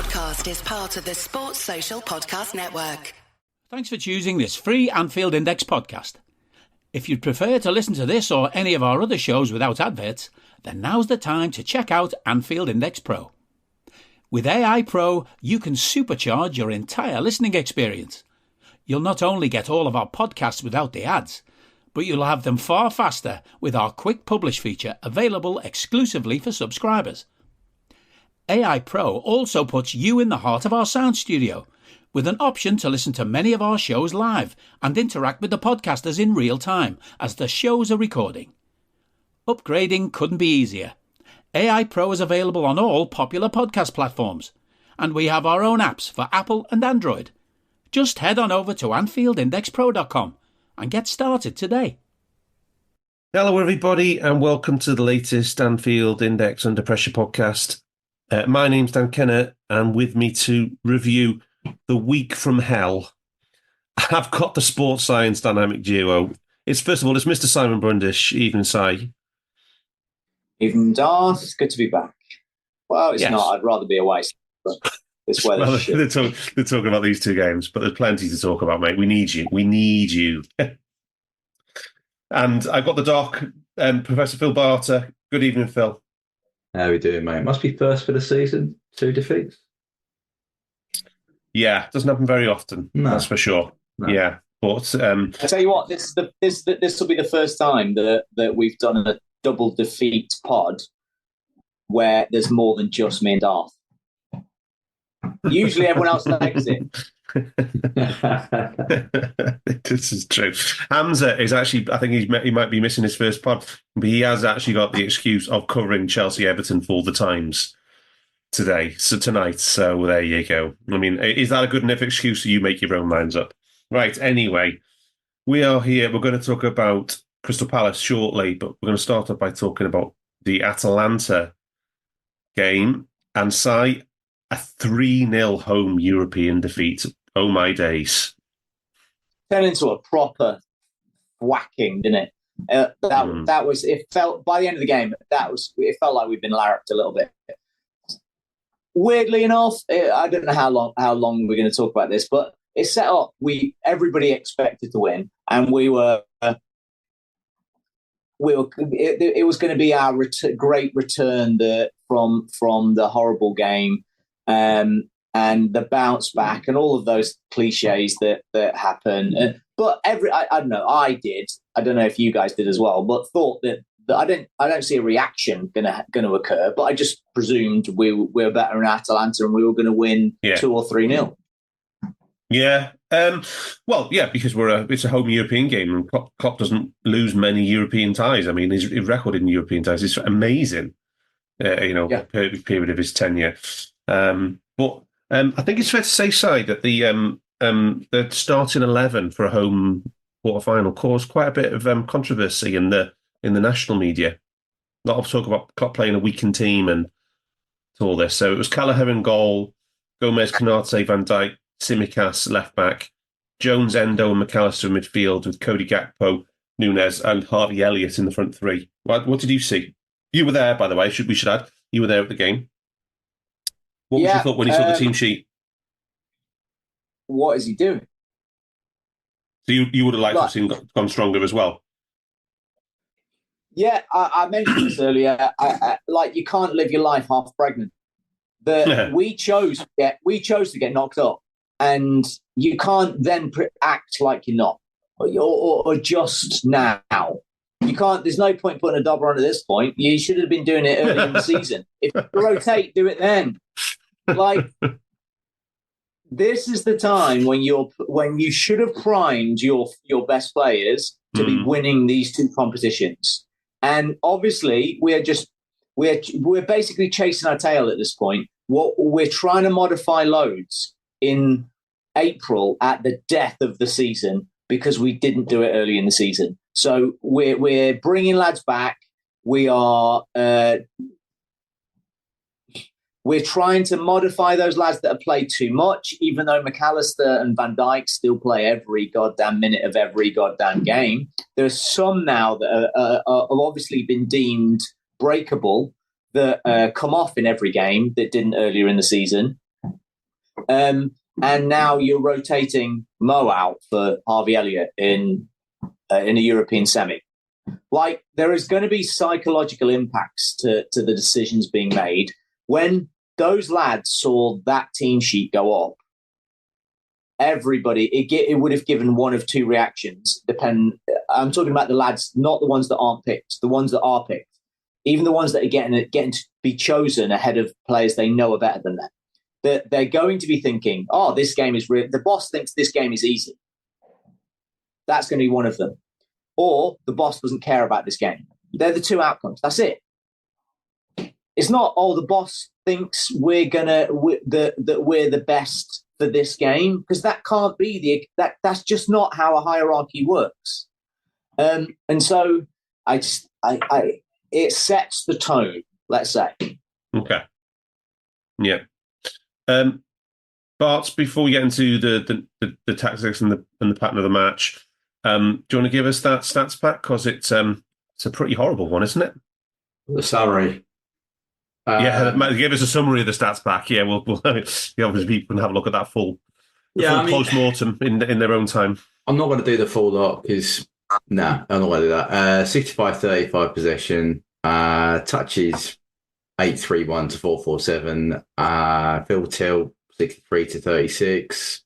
podcast is part of the Sports Social Podcast Network. Thanks for choosing this free Anfield Index podcast. If you'd prefer to listen to this or any of our other shows without adverts, then now's the time to check out Anfield Index Pro. With AI Pro, you can supercharge your entire listening experience. You'll not only get all of our podcasts without the ads, but you'll have them far faster with our quick publish feature available exclusively for subscribers. AI Pro also puts you in the heart of our sound studio, with an option to listen to many of our shows live and interact with the podcasters in real time as the shows are recording. Upgrading couldn't be easier. AI Pro is available on all popular podcast platforms, and we have our own apps for Apple and Android. Just head on over to AnfieldIndexPro.com and get started today. Hello, everybody, and welcome to the latest Anfield Index Under Pressure podcast. My name's Dan Kennett, and with me to review the week from hell, I've got the sports science dynamic duo. First of all, it's Mr. Simon Brundish. Evening, Si. Evening, Darth. It's good to be back. Well, it's Yes. not. I'd rather be away. But this weather's Well, shit. they're talking about these two games, but there's plenty to talk about, mate. We need you. We need you. And I've got the doc, Professor Phil Barter. Good evening, Phil. How are we doing, mate? Must be first for the season. 2 defeats. Yeah, doesn't happen very often. No. That's for sure. No. Yeah, but I tell you what, this will be the first time that we've done a double defeat pod where there's more than just me and Darth. Usually, everyone else takes it. This is true. Hamzah is actually, I think he might be missing his first pod, but he has actually got the excuse of covering Chelsea Everton for the Times tonight. So there you go. I mean, is that a good enough excuse so you make your own minds up? Right, anyway, we are here. We're going to talk about Crystal Palace shortly, but we're going to start off by talking about the Atalanta game and Si, a 3-0 home European defeat. Oh, my days. Turned into a proper whacking, didn't it? That was. It felt by the end of the game. It felt like we've been larped a little bit. Weirdly enough, I don't know how long we're going to talk about this, but it set up. Everybody expected to win, and we were. It was going to be our great return from the horrible game. And the bounce back and all of those cliches that happen. But I don't know, I did. I don't know if you guys did as well, but thought that I don't see a reaction going to occur. But I just presumed we were better in Atalanta and we were going to win 2 or 3-0. Yeah. Well, yeah, because it's a home European game and Klopp doesn't lose many European ties. I mean, his record in European ties is amazing. Period of his tenure. But I think it's fair to say, Si, that the starting 11 for a home quarter-final caused quite a bit of controversy in the national media. A lot of talk about Klopp playing a weakened team and all this. So it was Callagher in goal, Gomez, Konate, Van Dijk, Tsimikas left-back, Jones, Endo and McAllister in midfield with Cody Gakpo, Nunes and Harvey Elliott in the front three. What did you see? You were there, by the way, we should add. You were there at the game. What was your thought when you saw the team sheet? What is he doing? So you would have liked to have seen gone stronger as well? Yeah, I mentioned this earlier. You can't live your life half pregnant. We chose to get knocked up, and you can't then act like you're not, or just now. You can't. There's no point putting a dobber on at this point. You should have been doing it early in the season. If you rotate, do it then. This is the time when you should have primed your best players to be winning these 2 competitions. And obviously, we're basically chasing our tail at this point. What we're trying to modify loads in April at the death of the season because we didn't do it early in the season. So we're bringing lads back. We're trying to modify those lads that have played too much, even though McAllister and Van Dijk still play every goddamn minute of every goddamn game. There's some now that have obviously been deemed breakable that come off in every game that didn't earlier in the season. And now you're rotating Mo out for Harvey Elliott in a European semi. Like, there is going to be psychological impacts to the decisions being made. When those lads saw that team sheet go up, everybody, it would have given one of two reactions. I'm talking about the lads, not the ones that aren't picked, the ones that are picked. Even the ones that are getting to be chosen ahead of players they know are better than them. They're going to be thinking, oh, this game is real. The boss thinks this game is easy. That's going to be one of them. Or the boss doesn't care about this game. They're the two outcomes. That's it. It's not, oh, the boss thinks that we're the best for this game, because that can't be that's just not how a hierarchy works. And so it sets the tone, let's say. Okay. Yeah. Barts, before we get into the tactics and the pattern of the match, do you want to give us that stats pack? Because it's a pretty horrible one, isn't it? The summary. Give us a summary of the stats pack. Yeah, we'll obviously people can have a look at that full post-mortem in their own time. I'm not going to do the full lot because, I'm not going to do that. 65-35 possession, touches 831 to 447, field tilt 63 to 36,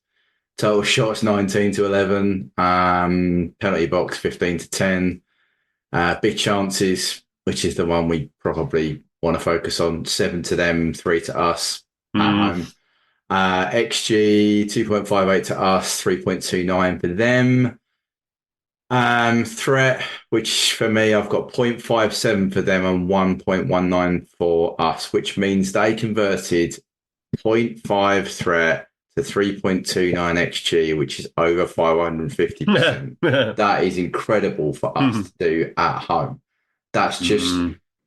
total shots 19 to 11, penalty box 15 to 10, big chances, which is the one we probably want to focus on, 7 to them, 3 to us. XG 2.58 to us, 3.29 for them. Threat, which for me, I've got 0.57 for them and 1.19 for us, which means they converted 0.5 threat to 3.29 XG, which is over 550%. That is incredible for us to do at home. That's just,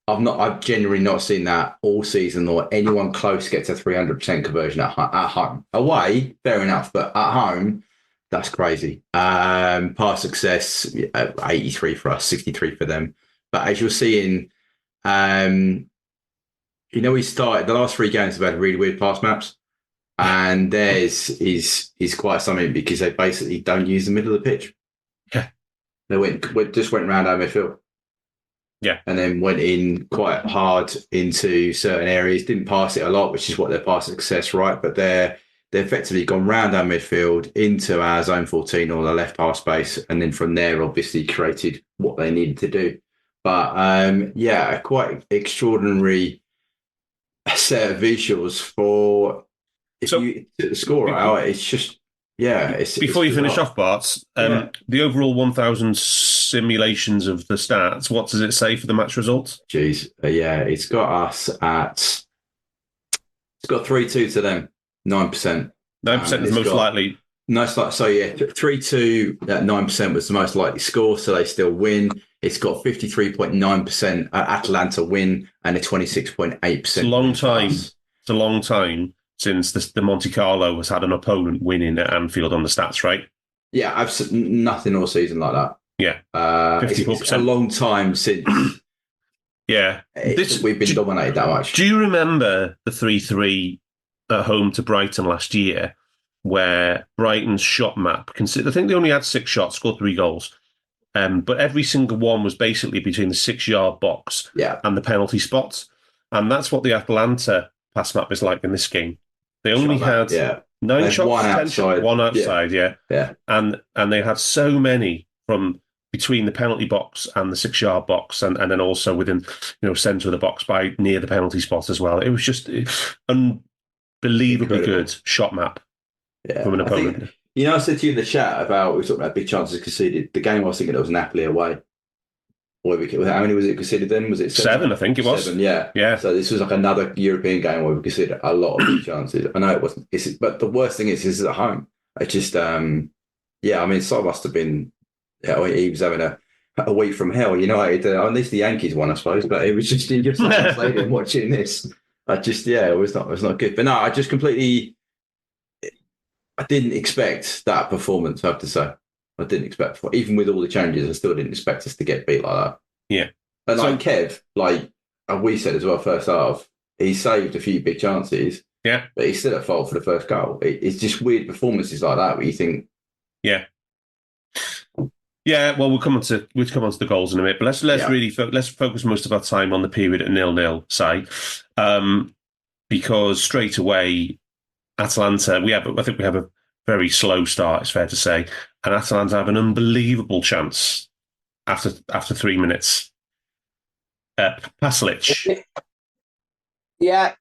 I've genuinely not seen that all season or anyone close gets a 300% conversion at home. Away, fair enough, but at home, that's crazy. Pass success, 83 for us, 63 for them. But as you're seeing, we started the last 3 games have had really weird pass maps, and theirs is quite something because they basically don't use the middle of the pitch. Yeah, they just went around our midfield. Yeah, and then went in quite hard into certain areas. Didn't pass it a lot, which is what their pass success, right? But they're effectively gone round our midfield into our zone 14 or the left half space, and then from there, obviously, created what they needed to do. But a quite extraordinary set of visuals for you took the score out. It's just before you finish off, Barts, the overall 1,000 simulations of the stats, what does it say for the match results? Jeez, it's got us at. It's got 3-2 to them. 9%. 9% is most likely. So 3-2 at 9% was the most likely score, so they still win. It's got 53.9% Atalanta win and a 26.8%. It's a long time. It's a long time since the Monte Carlo has had an opponent winning at Anfield on the stats, right? Yeah, absolutely nothing all season like that. Yeah, 54%. It's a long time since. We've been dominated that much. Do you remember the 3-3 at home to Brighton last year, where Brighton's shot map, I think they only had 6 shots, scored 3 goals, but every single one was basically between the 6-yard box and the penalty spots, and that's what the Atalanta pass map is like in this game. They only had 9 shots, 10 shots, 1 outside, and they had so many from between the penalty box and the 6-yard box, and then also within centre of the box by near the penalty spot as well. It was just unbelievably good shot map from an opponent. I said to you in the chat about, we were talking about big chances conceded. The game I was thinking it was Napoli away. How many was it conceded then? Was it 7? I think it was. 7, yeah. So this was like another European game where we conceded a lot of big chances. I know it wasn't, but the worst thing is this is at home. It's just, Sol must have been, he was having a week from hell. United, at least the Yankees won, I suppose, but it was just stadium watching this. It was not good. But no, I just completely, I didn't expect that performance, I have to say. I didn't expect, even with all the changes, I still didn't expect us to get beat like that. Yeah. And Kev, we said as well, first half, he saved a few big chances, Yeah. But he's still at fault for the first goal. It's just weird performances like that where you think, yeah. Yeah, well, we'll come on to the goals in a minute, but let's really let's focus most of our time on the period at 0-0 side, because straight away, Atalanta, I think we have a very slow start. It's fair to say, and Atalanta have an unbelievable chance after 3 minutes. Pasalic. Yeah,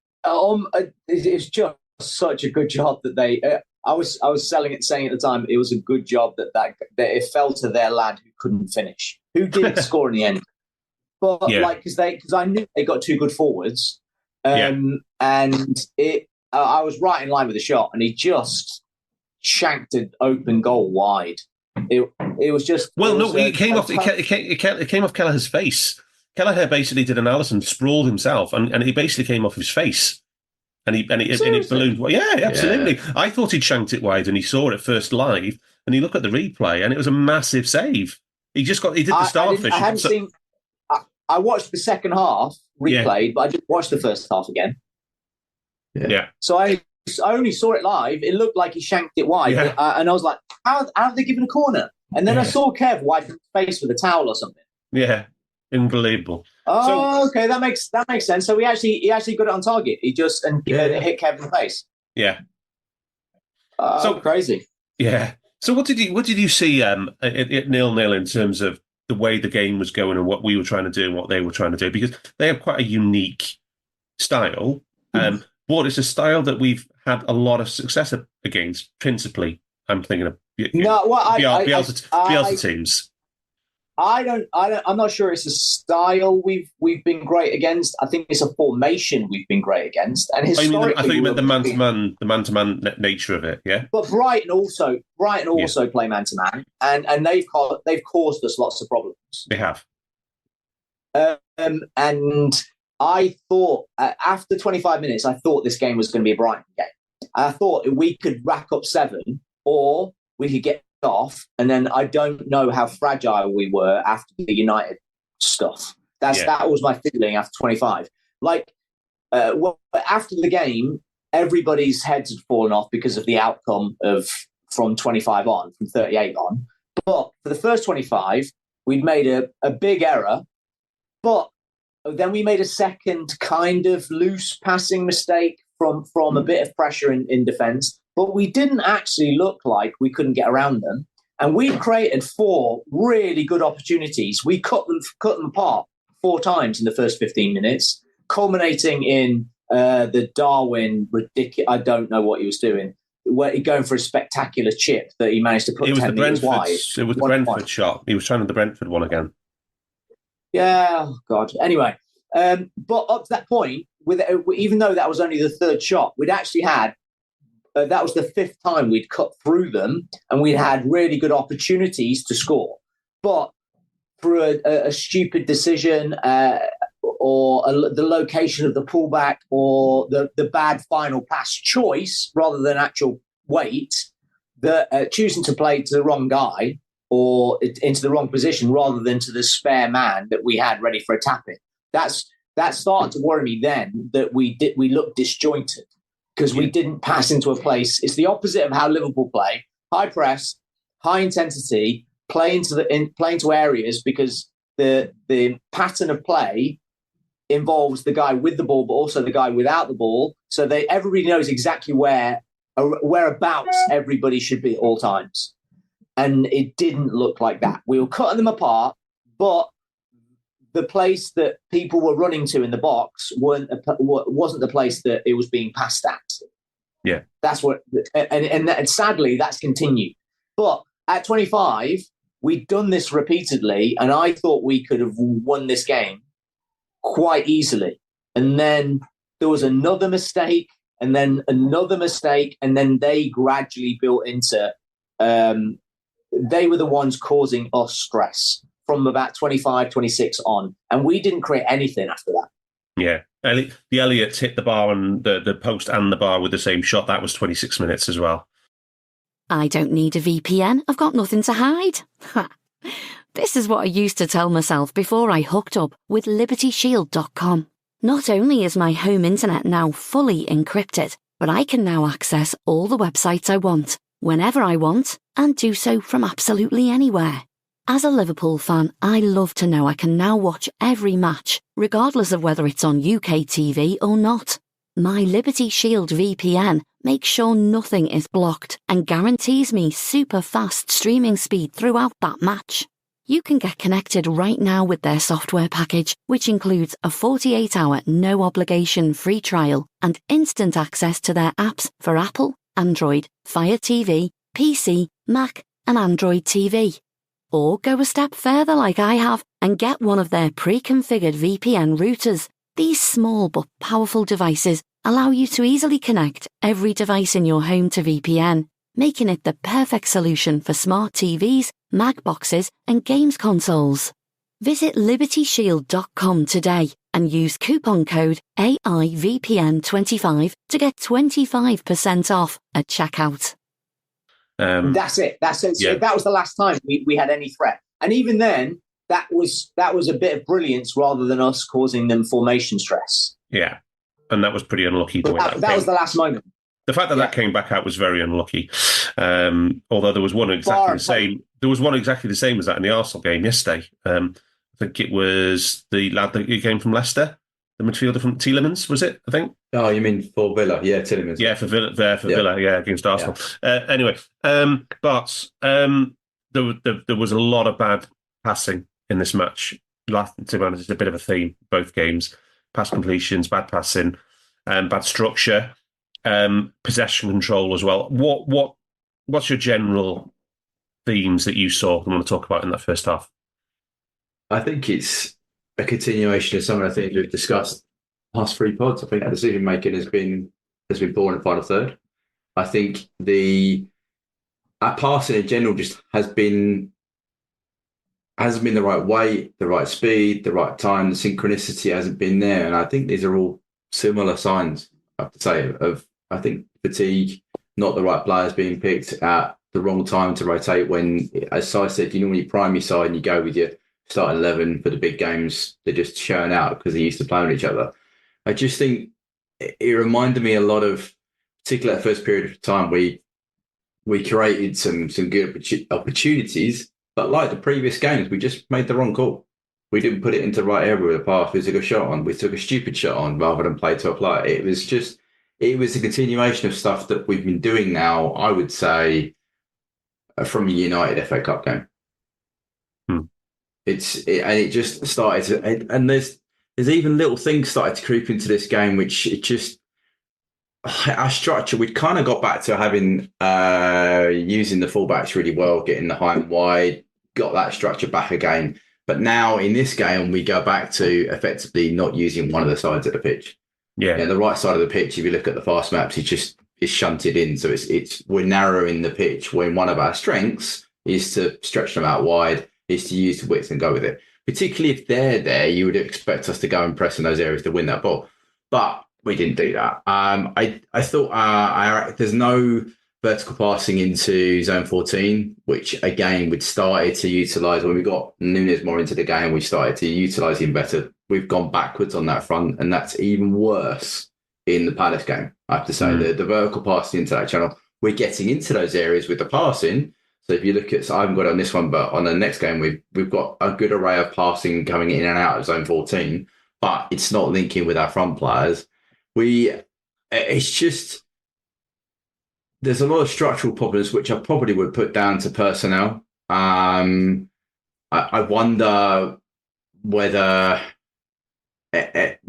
it's just such a good job that they. I was saying at the time it was a good job that it fell to their lad who couldn't finish, who didn't score in the end. But because I knew they got two good forwards, and I was right in line with the shot, and he just shanked an open goal wide. It was just it came off Kelleher's face. Kelleher basically did an Alisson, sprawled himself, and he basically came off his face. And he ballooned. Well, yeah, absolutely. Yeah. I thought he'd shanked it wide, and he saw it first live, and he looked at the replay, and it was a massive save. He did the starfish. I watched the second half replayed, but I didn't watch the first half again. Yeah. So I only saw it live. It looked like he shanked it wide, and I was like, "How have they given a corner?" And then I saw Kev wipe his face with a towel or something. Yeah. Unbelievable. Okay, that makes sense. So he actually got it on target. He just hit Kevin in the face. Yeah. So crazy. Yeah. So what did you see at 0-0 in terms of the way the game was going and what we were trying to do and what they were trying to do? Because they have quite a unique style, but it's a style that we've had a lot of success against. Principally, I'm thinking of Bielsa teams. I'm not sure it's a style we've been great against. I think it's a formation we've been great against. And historically, I thought you meant the man-to-man nature of it. Yeah, but Brighton also play man-to-man, and they've caused us lots of problems. They have. And I thought after 25 minutes, I thought this game was going to be a Brighton game. I thought we could rack up 7, or we could get off, and then I don't know how fragile we were after the United stuff. That was my feeling after 25. After the game, everybody's heads had fallen off because of the outcome from 25 on, from 38 on. But for the first 25, we'd made a big error, but then we made a second kind of loose passing mistake from a bit of pressure in defence. But we didn't actually look like we couldn't get around them. And we created 4 really good opportunities. We cut them apart 4 times in the first 15 minutes, culminating in the Darwin ridiculous. I don't know what he was doing. Going for a spectacular chip that he managed to put 10 metres wide. It was the Brentford shot. He was trying the Brentford one again. Yeah, oh God. Anyway, but up to that point, even though that was only the 3rd shot, we'd actually had. That was the 5th time we'd cut through them, and we'd had really good opportunities to score. But through a stupid decision or the location of the pullback or the bad final pass choice rather than actual weight, choosing to play to the wrong guy or into the wrong position rather than to the spare man that we had ready for a tap-in. That started to worry me then, that we looked disjointed. Because we didn't pass into a place. It's the opposite of how Liverpool play: high press, high intensity, play into areas. Because the pattern of play involves the guy with the ball, but also the guy without the ball. So everybody knows exactly whereabouts everybody should be at all times. And it didn't look like that. We were cutting them apart, but the place that people were running to in the box wasn't the place that it was being passed at. Yeah, that's what, and sadly that's continued. But at 25, we'd done this repeatedly, and I thought we could have won this game quite easily. And then there was another mistake, and then another mistake, and then they gradually built into. They were the ones causing us stress from about 25, 26 on. And we didn't create anything after that. Yeah. The Elliott hit the bar and the post and the bar with the same shot. That was 26 minutes as well. I don't need a VPN. I've got nothing to hide. This is what I used to tell myself before I hooked up with LibertyShield.com. Not only is my home internet now fully encrypted, but I can now access all the websites I want, whenever I want, and do so from absolutely anywhere. As a Liverpool fan, I love to know I can now watch every match, regardless of whether it's on UK TV or not. My Liberty Shield VPN makes sure nothing is blocked and guarantees me super fast streaming speed throughout that match. You can get connected right now with their software package, which includes a 48-hour no-obligation free trial and instant access to their apps for Apple, Android, Fire TV, PC, Mac, and Android TV. Or go a step further like I have and get one of their pre-configured VPN routers. These small but powerful devices allow you to easily connect every device in your home to VPN, making it the perfect solution for smart TVs, Mac boxes, and games consoles. Visit libertyshield.com today and use coupon code AIVPN25 to get 25% off at checkout. That's it. So that was the last time we had any threat. And even then, that was a bit of brilliance rather than us causing them formation stress. Yeah. And that was pretty unlucky. That was the last moment. The fact that came back out was very unlucky. Although there was one exactly the same. There was one exactly the same as that in the Arsenal game yesterday. I think it was the lad that came from Leicester, the midfielder from Tielemans, was it? I think. Oh, you mean for Villa? Yeah, Tielemans. Yeah, for Villa. Yeah, against Arsenal. Yeah. Anyway, but there was a lot of bad passing in this match. To be honest, it's a bit of a theme both games: pass completions, bad passing, bad structure. Possession control as well. What's your general themes that you saw and want to talk about in that first half? I think it's a continuation of some of the things we've discussed past three pods. I think the decision making has been poor in the final third. I think our passing in general just hasn't been the right weight, the right speed, the right time. The synchronicity hasn't been there, and I think these are all similar signs, I have to say, of I think fatigue, not the right players being picked at the wrong time to rotate when, as Si said, you normally prime your side and you go with your starting 11 for the big games. They just churn out because they used to play with each other. I just think it reminded me a lot of, particularly that first period of time, we created some good opportunities, but like the previous games, we just made the wrong call. We didn't put it into the right area with the path. We took a shot on. We took a stupid shot on rather than play to a player. It was a continuation of stuff that we've been doing now, I would say, from a United FA Cup game. It just started to, and there's even little things started to creep into this game, which it just, our structure, we'd kind of got back to having, using the fullbacks really well, getting the high and wide, got that structure back again. But now in this game, we go back to effectively not using one of the sides of the pitch. Yeah, the right side of the pitch, if you look at the fast maps, it's shunted in. So we're narrowing the pitch when one of our strengths is to stretch them out wide, is to use the width and go with it. Particularly if they're there, you would expect us to go and press in those areas to win that ball. But we didn't do that. I thought there's no vertical passing into zone 14, which again, we'd started to utilise when we got Núñez more into the game. We started to utilise him better. We've gone backwards on that front, and that's even worse in the Palace game. I have to say the vertical passing into that channel, we're getting into those areas with the passing. So if you look at, so I haven't got it on this one, but on the next game, we've got a good array of passing coming in and out of zone 14, but it's not linking with our front players. It's just, there's a lot of structural problems, which I probably would put down to personnel. I wonder whether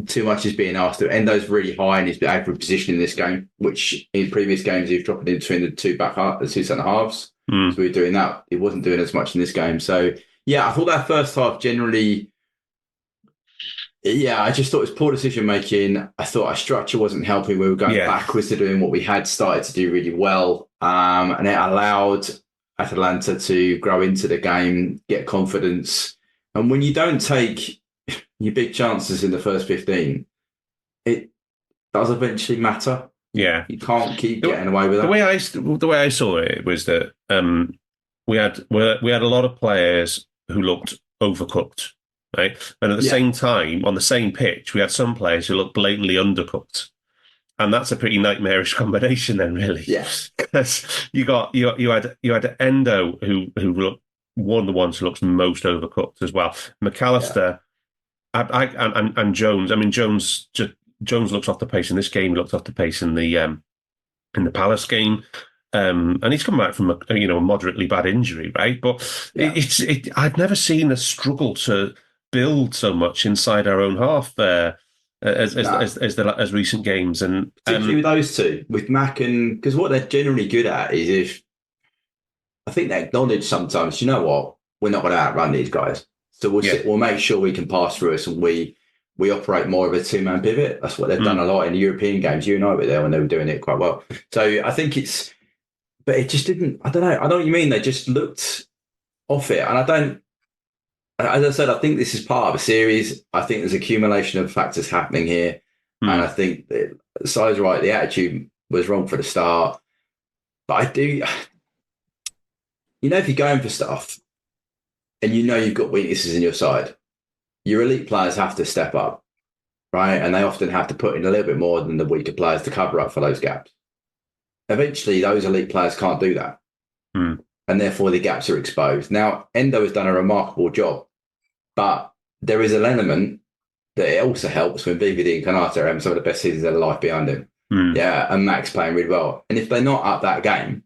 too much is being asked. Endo's really high in his average position in this game, which in previous games he was dropping in between the two centre halves. So we were doing that. He wasn't doing as much in this game. So yeah, I thought that first half generally, I just thought it was poor decision making. I thought our structure wasn't helping. We were going backwards to doing what we had started to do really well, and it allowed Atalanta to grow into the game, get confidence. And when you don't take your big chances in the first 15, it does eventually matter. Yeah, you can't keep getting away with that. The way I saw it was that we had a lot of players who looked overcooked, right? And at the same time, on the same pitch, we had some players who looked blatantly undercooked. And that's a pretty nightmarish combination, then, really. Yeah, because you had Endo, who looked one of the ones who looks most overcooked as well. McAllister, and Jones. I mean, Jones looks off the pace in this game. He looked off the pace in the Palace game. And he's come back from a moderately bad injury, right? But I've never seen a struggle to build so much inside our own half as recent games, and particularly with those two, with Mac, and because what they're generally good at is, if I think they acknowledge sometimes, you know what, we're not going to outrun these guys, so we'll make sure we can pass through us, and we operate more of a two-man pivot. That's what they've done a lot in the European games. You and I were there when they were doing it quite well. So I think but it just didn't. I don't know. I know what you mean. They just looked off it, and I don't. As I said, I think this is part of a series. I think there's accumulation of factors happening here. And I think that Si's right. The attitude was wrong for the start. But I do, if you're going for stuff and you've got weaknesses in your side, your elite players have to step up, right? And they often have to put in a little bit more than the weaker players to cover up for those gaps. Eventually, those elite players can't do that. And therefore, the gaps are exposed. Now, Endo has done a remarkable job. But there is an element that it also helps when VVD and Konate are having some of the best seasons of their life behind him. Yeah, and Max playing really well. And if they're not up that game,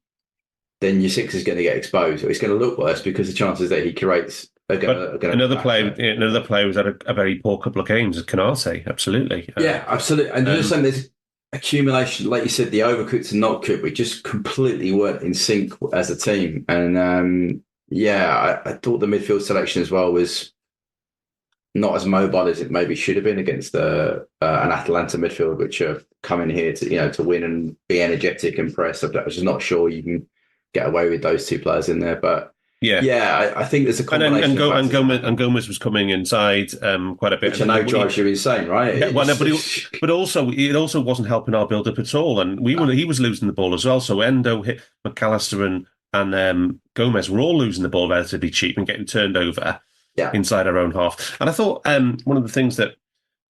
then your six is going to get exposed. Or it's going to look worse because the chances that he creates are going to. Another player who's had a very poor couple of games is Konate. Absolutely. Yeah, absolutely. And just saying, there's accumulation, like you said, the overcooked and not cooked. We just completely weren't in sync as a team. And I thought the midfield selection as well was not as mobile as it maybe should have been against an Atalanta midfield, which are coming here to win and be energetic and press. I'm just not sure you can get away with those two players in there. But I think there's a combination. And Gomez was coming inside quite a bit, which I know drives you insane, right? Yeah, but it also wasn't helping our build up at all, and he was losing the ball as well. So Endo, hit McAllister, and Gomez were all losing the ball relatively cheap and getting turned over. Yeah. Inside our own half. And I thought one of the things that,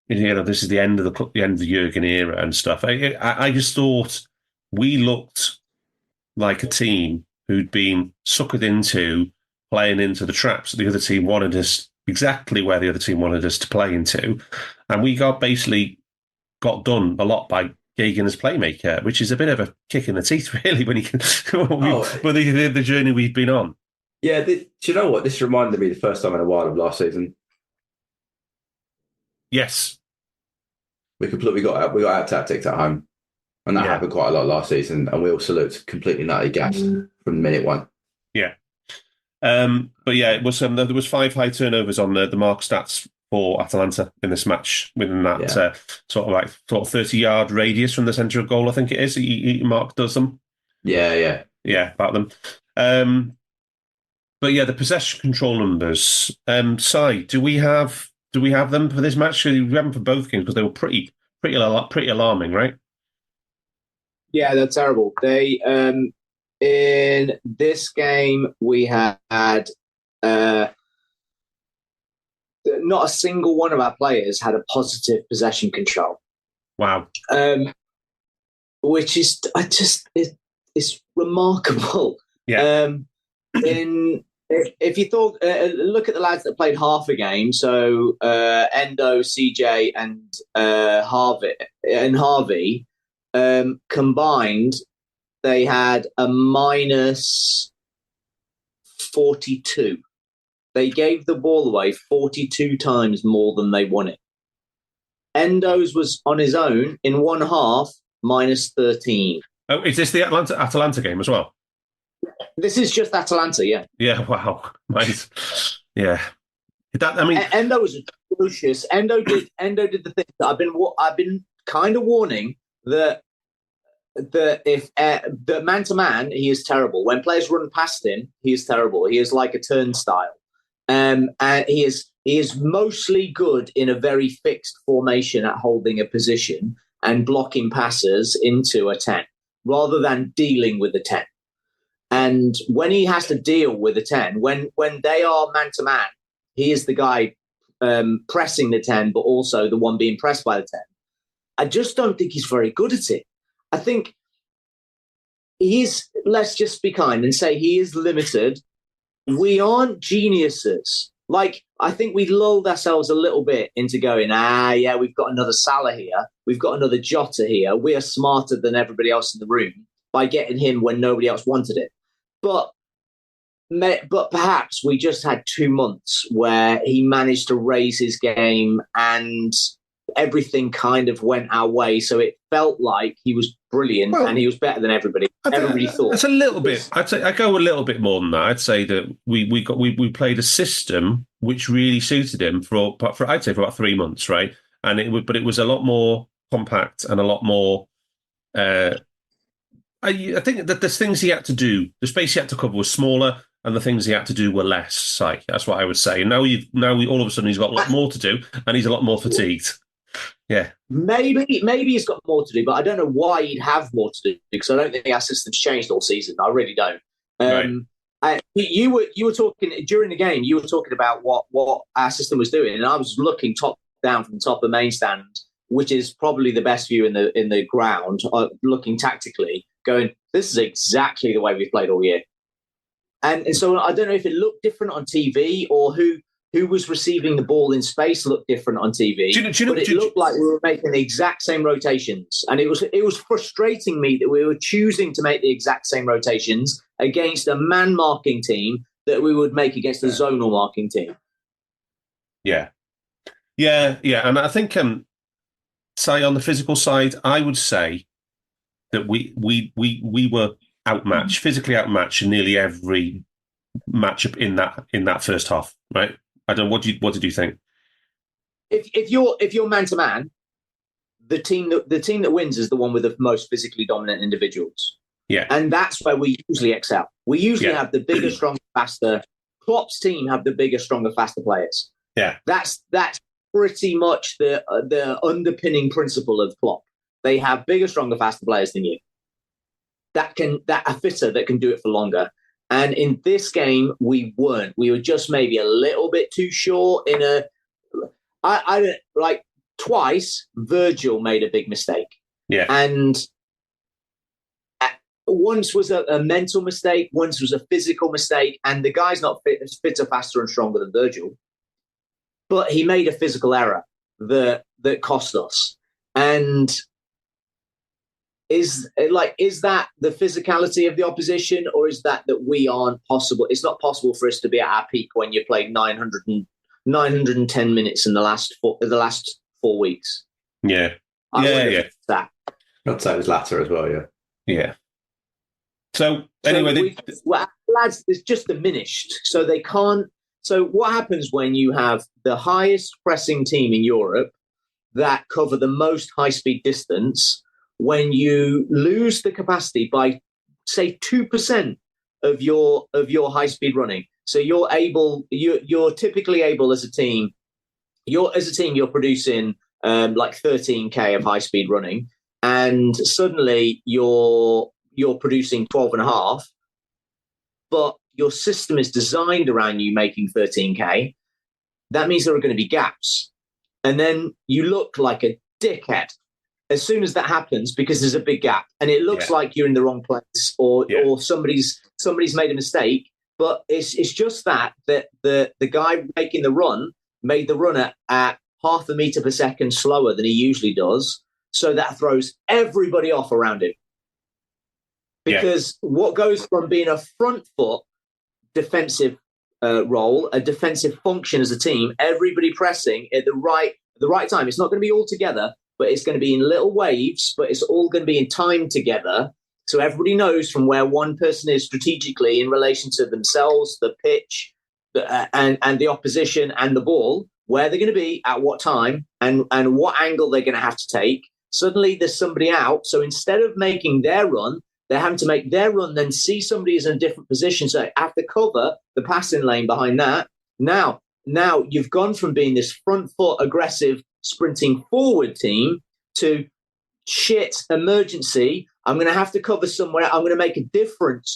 this is the end of the Jurgen era and stuff. I just thought we looked like a team who'd been suckered into playing into the traps that the other team wanted us, exactly where the other team wanted us to play into. And we got done a lot by Gagan as playmaker, which is a bit of a kick in the teeth, really, when the journey we've been on. Yeah, do you know what? This reminded me the first time in a while of last season. Yes, we got out tactics at home, and that happened quite a lot last season. And we also looked completely nutty gassed from minute one. Yeah, but it was there was 5 high turnovers on the mark stats for Atalanta in this match within that sort of 30-yard radius from the centre of goal. I think it is. Mark does them. Yeah, about them. But the possession control numbers. Si, do we have them for this match? We have them for both games because they were pretty alarming, right? Yeah, they're terrible. They in this game we had not a single one of our players had a positive possession control. Wow. Which is it's remarkable. Yeah. If you thought, look at the lads that played half a game. So Endo, CJ, and Harvey combined, they had a minus 42. They gave the ball away 42 times more than they won it. Endo's was on his own in one half, minus 13. Oh, is this the Atalanta game as well? This is just Atalanta, yeah. Yeah, wow. Nice. Yeah. Endo was atrocious. Endo did the thing that I've been kind of warning that if that man to man, he is terrible. When players run past him, he is terrible. He is like a turnstile. And he is mostly good in a very fixed formation at holding a position and blocking passes into a 10 rather than dealing with a 10. And when he has to deal with a 10, when they are man-to-man, he is the guy pressing the 10, but also the one being pressed by the 10. I just don't think he's very good at it. I think he is, let's just be kind and say he is limited. We aren't geniuses. Like, I think we lulled ourselves a little bit into going, yeah, we've got another Salah here. We've got another Jota here. We are smarter than everybody else in the room by getting him when nobody else wanted it. But perhaps we just had 2 months where he managed to raise his game and everything kind of went our way. So it felt like he was brilliant and he was better than everybody. Everybody thought. It's a little bit. I'd say I go a little bit more than that. I'd say that we played a system which really suited him for I'd say for about 3 months, right? And but it was a lot more compact and a lot more. I think that the things he had to do, the space he had to cover was smaller, and the things he had to do were less. Si, that's what I would say. And now all of a sudden he's got a lot more to do, and he's a lot more fatigued. Yeah, maybe he's got more to do, but I don't know why he'd have more to do because I don't think our system's changed all season. I really don't. Right. You were talking during the game. You were talking about what our system was doing, and I was looking top down from the top of the main stand, which is probably the best view in the ground, looking tactically, going, this is exactly the way we've played all year. And so I don't know if it looked different on TV or who was receiving the ball in space looked different on TV. But it looked like we were making the exact same rotations. And it was frustrating me that we were choosing to make the exact same rotations against a man-marking team that we would make against a zonal marking team. Yeah. And I think, say on the physical side, I would say that we were outmatched, physically outmatched in nearly every matchup in that first half, right? I don't. What did you think? If you're man to man, the team that wins is the one with the most physically dominant individuals. Yeah, and that's where we usually excel. We usually have the bigger, stronger, faster. Klopp's team have the bigger, stronger, faster players. Yeah, that's pretty much the underpinning principle of Klopp. They have bigger, stronger, faster players than you. A fitter that can do it for longer. And in this game, we weren't. We were just maybe a little bit too short I like twice, Virgil made a big mistake. Yeah. And once was a mental mistake, once was a physical mistake, and the guy's not fitter, faster, and stronger than Virgil. But he made a physical error that cost us. And is that the physicality of the opposition, or is that we aren't possible? It's not possible for us to be at our peak when you played 910 minutes in the last 4 weeks. Yeah. That. I'd say it was latter as well, yeah. Yeah. So anyway, lads, it's just diminished. So they can't. So what happens when you have the highest pressing team in Europe that cover the most high-speed distance? When you lose the capacity by, say, 2% of your high-speed running, so you're typically able as a team. You're producing like 13k of high-speed running, and suddenly you're producing 12.5, but your system is designed around you making 13k. That means there are going to be gaps, and then you look like a dickhead as soon as that happens, because there's a big gap and it looks like you're in the wrong place or somebody's made a mistake. But it's just that the guy making the run made the run at half a meter per second slower than he usually does. So that throws everybody off around him. Because what goes from being a front foot defensive role, a defensive function as a team, everybody pressing at the right time. It's not going to be all together, but it's going to be in little waves, but it's all going to be in time together. So everybody knows from where one person is strategically in relation to themselves, the pitch, and the opposition and the ball, where they're going to be at what time and what angle they're going to have to take. Suddenly there's somebody out. So instead of making their run, they're having to make their run, then see somebody is in a different position. So have to cover the passing lane behind that. Now you've gone from being this front foot aggressive sprinting forward team to shit emergency. I'm going to have to cover somewhere. I'm going to make a different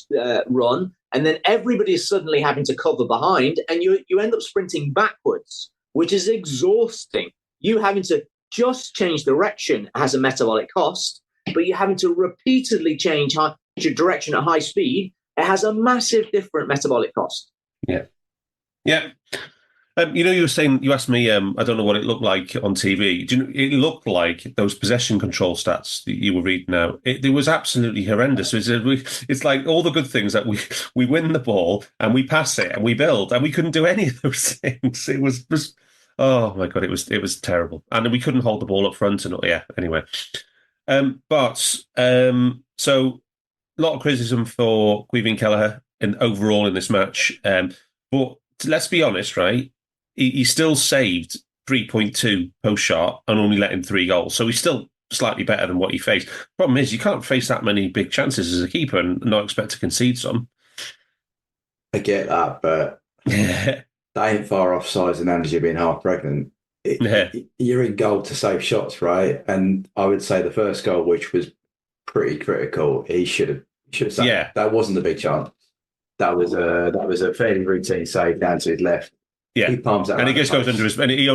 run. And then everybody is suddenly having to cover behind, and you end up sprinting backwards, which is exhausting. You having to just change direction has a metabolic cost, but you're having to repeatedly change your direction at high speed. It has a massive different metabolic cost. Yeah. You were saying, you asked me, I don't know what it looked like on TV. It looked like those possession control stats that you were reading out. It was absolutely horrendous. It's like all the good things that we win the ball and we pass it and we build, and we couldn't do any of those things. It was just, oh my God, it was terrible. And we couldn't hold the ball up front. And anyway. So a lot of criticism for Queven Kelleher overall in this match. But let's be honest, right? He still saved 3.2 post shot and only let in 3 goals. So he's still slightly better than what he faced. Problem is, you can't face that many big chances as a keeper and not expect to concede some. I get that, but that ain't far off size and Andy being half pregnant. You're in goal to save shots, right? And I would say the first goal, which was pretty critical, he should have saved. Yeah. That wasn't a big chance. That was a fairly routine save down to his left. Yeah, he palms that, and he just goes under his, and he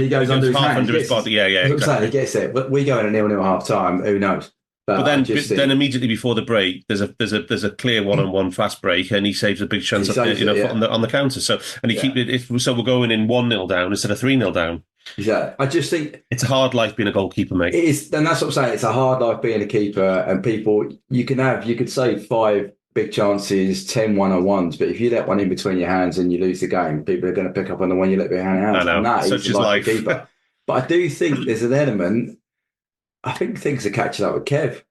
goes under his half hand. Under his body. Yeah. Exactly. He gets it, but we go in a 0-0 half time. Who knows? But then immediately before the break, there's a clear 1-on-1 fast break, and he saves a big chance on the counter. So and he keep it. So we're going in 1-0 down instead of 3-0 down. Yeah, I just think it's a hard life being a goalkeeper, mate. It is, and that's what I'm saying. It's a hard life being a keeper, and you could save 5 big chances, 10 1-on-1s, but if you let one in between your hands and you lose the game, people are going to pick up on the one you let behind your hands. I know. And that Such is life. Keeper. But I do think there's an element. I think things are catching up with Kev.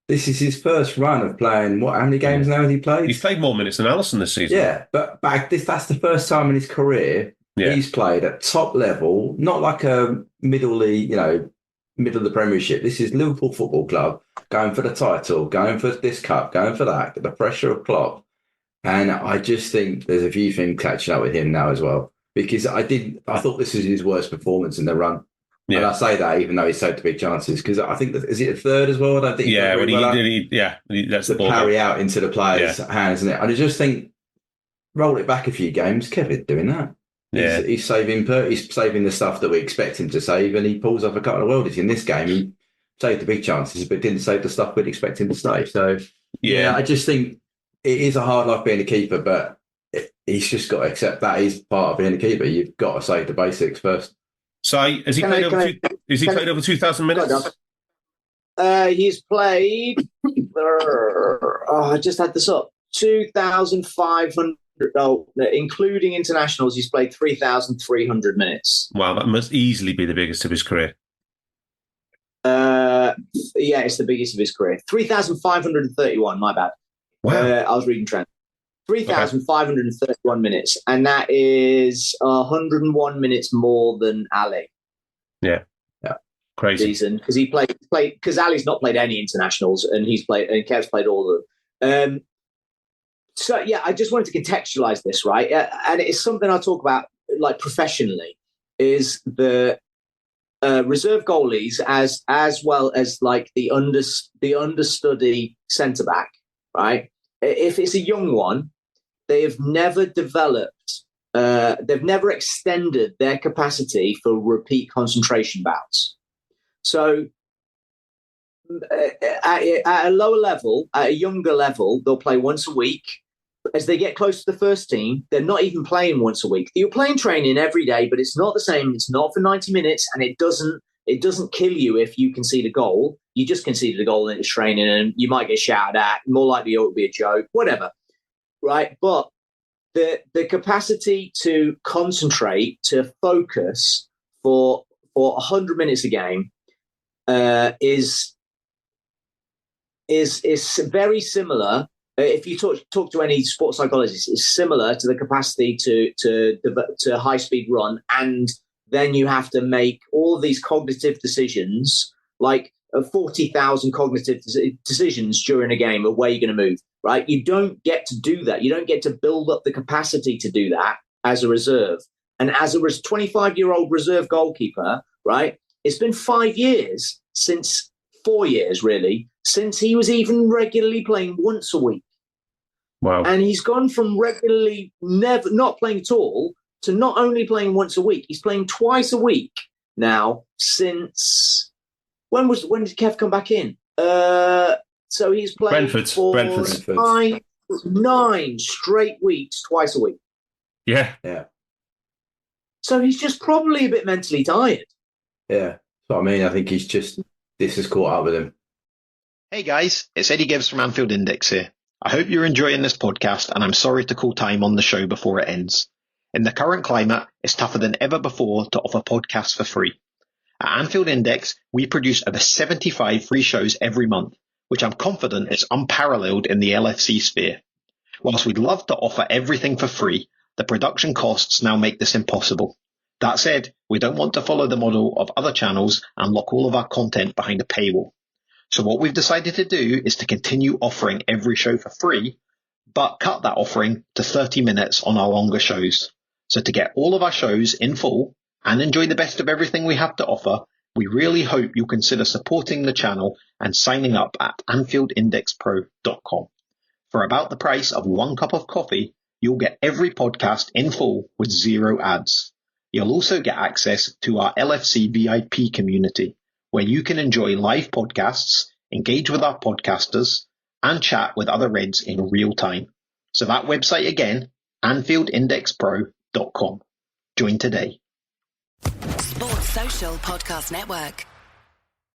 This is his first run of playing. How many games now has he played? He's played more minutes than Alisson this season. Yeah, but that's the first time in his career he's played at top level, not like a middle of the Premiership. This is Liverpool Football Club going for the title, going for this cup, going for that, the pressure of Klopp. And I just think there's a few things catching up with him now as well, because I thought this was his worst performance in the run. Yeah. And I say that even though he saved the big chances, because I think is it a third as well? I don't think. Yeah, when that's the ball carry out into the players' hands, isn't it? And I just think roll it back a few games. Kevin doing that. Yeah. He's saving the stuff that we expect him to save, and he pulls off a couple of worldies. In this game, he saved the big chances, but didn't save the stuff we'd expect him to save. So, I just think it is a hard life being a keeper, but he's just got to accept that he's part of being a keeper. You've got to save the basics first. So, has he played over 2,000 minutes? He's played. I just had this up. 2,500. Including internationals, he's played 3,300 minutes. Wow, that must easily be the biggest of his career. It's the biggest of his career. 3,531, my bad. Wow. I was reading trend. 3,531 minutes, and that is 101 minutes more than Ali. Yeah. Crazy. Season, because he played because Ali's not played any internationals, and Kev's played all of them. So, I just wanted to contextualize this, right? And it's something I talk about, like, professionally, is the reserve goalies as well as, like, the understudy centre-back, right? If it's a young one, they have never developed, they've never extended their capacity for repeat concentration bouts. So at a lower level, at a younger level, they'll play once a week. As they get close to the first team, they're not even playing once a week. You're playing training every day, but it's not the same. It's not for 90 minutes, and it doesn't kill you if you concede a goal. You just conceded a goal and it's training, and you might get shouted at. More likely it will be a joke, whatever, right? But the capacity to concentrate, to focus for 100 minutes a game is very similar. If you talk to any sports psychologist, it's similar to the capacity to high speed run, and then you have to make all these cognitive decisions, like 40,000 cognitive decisions during a game of where you're going to move. Right? You don't get to do that. You don't get to build up the capacity to do that as a reserve. And as a 25-year-old reserve goalkeeper, right? It's been 4 years really, since he was even regularly playing once a week. Wow. And he's gone from regularly not playing at all to not only playing once a week, he's playing twice a week now since when did Kev come back in? So he's played for nine straight weeks, twice a week. Yeah. So he's just probably a bit mentally tired. Yeah. So I mean, I think this has caught up with him. Hey guys, it's Eddie Gibbs from Anfield Index here. I hope you're enjoying this podcast, and I'm sorry to call time on the show before it ends. In the current climate, it's tougher than ever before to offer podcasts for free. At Anfield Index, we produce over 75 free shows every month, which I'm confident is unparalleled in the LFC sphere. Whilst we'd love to offer everything for free, the production costs now make this impossible. That said, we don't want to follow the model of other channels and lock all of our content behind a paywall. So what we've decided to do is to continue offering every show for free, but cut that offering to 30 minutes on our longer shows. So to get all of our shows in full and enjoy the best of everything we have to offer, we really hope you'll consider supporting the channel and signing up at AnfieldIndexPro.com. For about the price of 1 cup of coffee, you'll get every podcast in full with 0 ads. You'll also get access to our LFC VIP community, where you can enjoy live podcasts, engage with our podcasters, and chat with other Reds in real time. So that website again, AnfieldIndexPro.com. Join today. Sports Social Podcast Network.